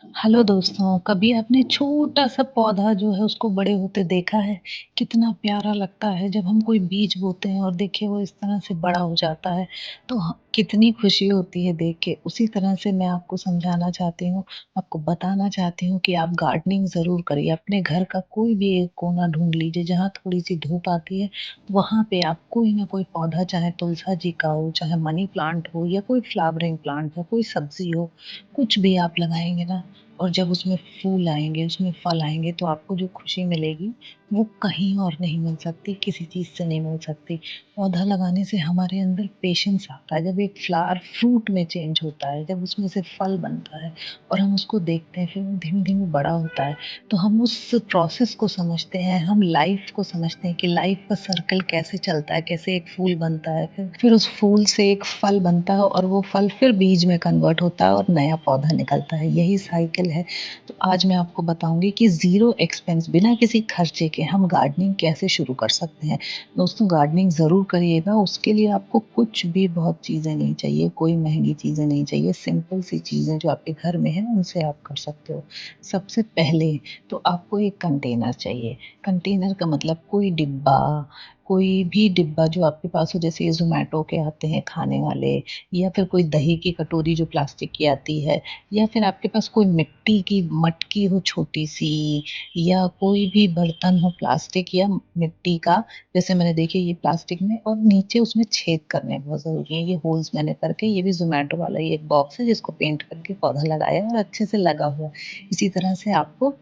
Hello दोस्तों, कभी आपने छोटा-सा पौधा जो है उसको बड़े होते देखा है? कितना प्यारा लगता है जब हम कोई बीज बोते हैं और देखिए वो इस तरह से बड़ा हो जाता है, तो कितनी खुशी होती है देख के। उसी तरह से मैं आपको समझाना चाहती हूँ, आपको बताना चाहती हूँ कि आप गार्डनिंग ज़रूर करिए। अपने घर का कोई भी एक कोना ढूँढ लीजिए जहाँ थोड़ी-सी धूप आती है, वहाँ पे आप कोई ना कोई पौधा चाहे तुलसा जी का हो, चाहे मनी प्लांट हो या कोई फ्लावरिंग प्लांट हो, कोई सब्ज़ी हो, कुछ भी आप लगाएँगे ना और जब उसमें फूल आएँगे, उसमें फल आएँगे तो आपको जो खुशी मिलेगी, वो कहीं और नहीं मिल सकती, किसी चीज़ से नहीं मिल सकती। पौधा लगाने से हमारे अंदर पेशेंस आता है, जब एक फ्लावर फ्रूट में चेंज होता है, जब उसमें से फल बनता है और हम उसको देखते हैं, फिर वो धीमे-धीमे बड़ा होता है, तो हम उस प्रोसेस को समझते हैं, हम लाइफ़ को समझते हैं कि लाइफ़ का सर्कल कैसे चलता है, कैसे एक फूल बनता है, फिर उस फूल से एक फल बनता है और वो फल फिर बीज में कन्वर्ट होता है और नया पौधा निकलता है, यही साइकिल है। तो आज मैं आपको बताऊँगी कि ज़ीरो एक्सपेंस बिना किसी खर्चे के हम गार्डनिंग कैसे शुरू कर सकते हैं। दोस्तों गार्डनिंग ज़रूर करिएगा, उसके लिए आपको कुछ भी बहुत चीज़ें नहीं चाहिए, कोई महँगी चीज़ें नहीं चाहिए, सिंपल सी चीज़ें जो आपके घर में हैं उनसे आप कर सकते हो। सबसे पहले तो आपको एक कंटेनर चाहिए, कंटेनर का मतलब कोई डिब्बा, कोई भी डिब्बा जो आपके पास हो, जैसे ये ज़ोमैटो के आते हैं खाने वाले या फिर कोई दही की कटोरी जो प्लास्टिक की आती है या फिर आपके पास कोई मिट्टी की मटकी हो छोटी-सी या कोई भी बर्तन हो प्लास्टिक या मिट्टी का, जैसे मैंने देखिए ये प्लास्टिक में और नीचे उसमें छेद करने बहुत ज़रूरी है। ये होल्स मैंने करके ये भी ज़ोमैटो वाला ही एक बॉक्स है जिसको पेंट करके पौधा लगाया और अच्छे से लगा हुआ है। इसी तरह से आपको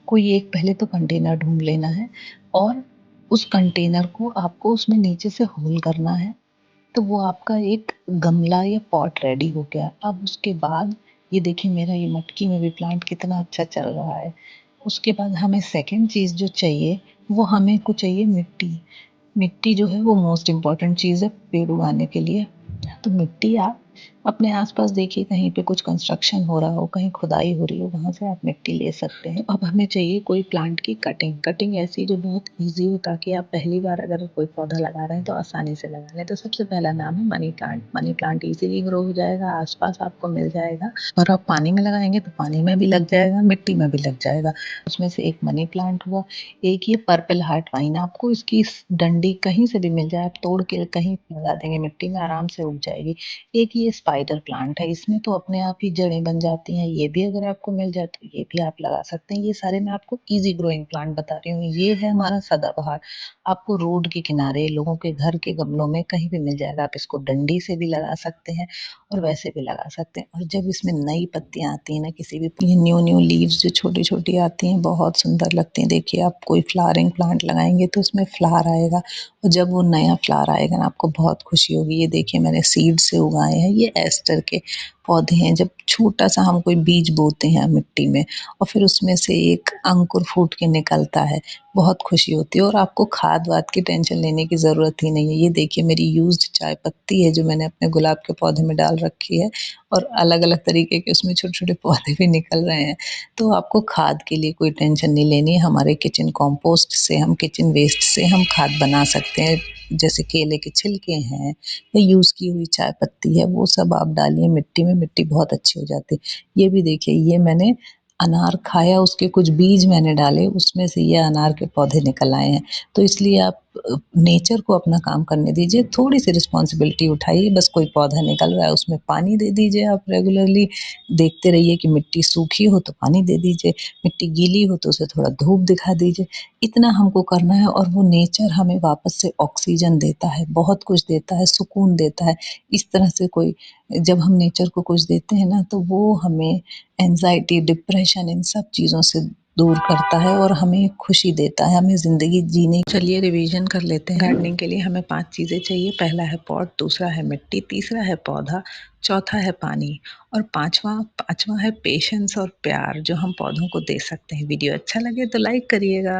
कोई एक पहले तो कंटेनर ढूँढ लेना है और उस कंटेनर को आपको उसमें नीचे से होल करना है, तो वो आपका एक गमला या पॉट रेडी हो गया। अब उसके बाद ये देखिए मेरा ये मटकी में भी प्लांट कितना अच्छा चल रहा है। उसके बाद हमें सेकंड चीज़ जो चाहिए, वो हमें को चाहिए मिट्टी। मिट्टी जो है वो मोस्ट इम्पोर्टेंट चीज़ है पेड़ उगाने के लिए। तो मिट्टी आप अपने आस-पास देखिए कहीं पे कुछ कंस्ट्रक्शन हो रहा हो, कहीं खुदाई हो रही हो, वहाँ से आप मिट्टी ले सकते हैं। अब हमें चाहिए कोई प्लांट की कटिंग, कटिंग ऐसी जो बहुत ईज़ी हो ताकि आप पहली बार अगर कोई पौधा लगा रहे हैं तो आसानी से लगा लें। तो सबसे पहला नाम है money plant. Money plant easily grow हो जाएगा, आस-पास आपको मिल जाएगा और आप पानी में लगाएँगे तो पानी में भी लग जाएगा, मिट्टी में भी लग जाएगा। उसमें से एक मनी प्लांट हुआ, एक ये पर्पल हार्ट वाइन आपको इसकी डंडी कहीं से भी मिल जाए, आप तोड़ के कहीं लगा देंगे मिट्टी में आराम से उग जाएगी। एक ये स्पाइडर प्लांट है, इसमें तो अपने आप ही जड़ें बन जाती हैं, ये भी अगर आपको मिल जाए तो ये भी आप लगा सकते हैं। ये सारे मैं आपको ईज़ी ग्रोइंग प्लांट बता रही हूँ। ये है हमारा सदाबहार, आपको रोड के किनारे, लोगों के घर के गमलों में कहीं भी मिल जाएगा। आप इसको डंडी से भी लगा सकते हैं और वैसे भी लगा सकते हैं और जब इसमें नई पत्तियाँ आती हैं ना किसी भी ये न्यू-न्यू लीव्स जो छोटी-छोटी आती हैं, बहुत सुंदर लगती हैं। देखिए आप कोई फ्लावरिंग प्लांट लगाएँगे तो उसमें फ्लावर आएगा और जब वो नया फ्लावर आएगा ना आपको बहुत खुशी होगी। ये देखिए मैंने सीड से उगाए हैं, ये एस्टर के पौधे हैं। जब छोटा-सा हम कोई बीज बोते हैं मिट्टी में और फिर उसमें से एक अंकुर फूट के निकलता है, बहुत खुशी होती है और आपको खाद-वाद की टेंशन लेने की ज़रूरत ही नहीं है। ये देखिए मेरी यूज़्ड चाय पत्ती है जो मैंने अपने गुलाब के पौधे में डाल रखी है और अलग-अलग तरीके के उसमें छोटे-छोटे पौधे भी निकल रहे हैं। तो आपको खाद के लिए कोई टेंशन नहीं लेनी है। हमारे किचन कंपोस्ट से हम किचन वेस्ट से हम खाद बना सकते हैं। जैसे केले के छिलके हैं या यूज़ की हुई चाय पत्ती है, वो सब आप डालिए मिट्टी में, मिट्टी बहुत अच्छी हो जाती है। ये भी देखिए ये मैंने अनार खाया, उसके कुछ बीज मैंने डाले, उसमें से ये अनार के पौधे निकल आए हैं। तो इसलिए आप नेचर को अपना काम करने दीजिए, थोड़ी-सी रिस्पॉन्सिबिलिटी उठाइए, बस कोई पौधा निकल रहा है उसमें पानी दे दीजिए आप रेगुलरली, देखते रहिए कि मिट्टी सूखी हो तो पानी दे दीजिए, मिट्टी गीली हो तो उसे थोड़ा धूप दिखा दीजिए। इतना हमको करना है और वो नेचर हमें वापस से ऑक्सीजन देता है, बहुत कुछ देता है, सुकून देता है। इस तरह से कोई जब हम नेचर को कुछ देते हैं ना तो वो हमें एंग्ज़ायटी, डिप्रेशन इन सब चीज़ों से दूर करता है और हमें खुशी देता है, हमें ज़िंदगी जीने चलिए रिवीजन कर लेते हैं। गार्डनिंग के लिए हमें 5 चीज़ें चाहिए, पहला है पॉट, दूसरा है मिट्टी, तीसरा है पौधा, चौथा है पानी और पाँचवाँ है पेशेंस और प्यार जो हम पौधों को दे सकते हैं। वीडियो अच्छा लगे तो लाइक करिएगा।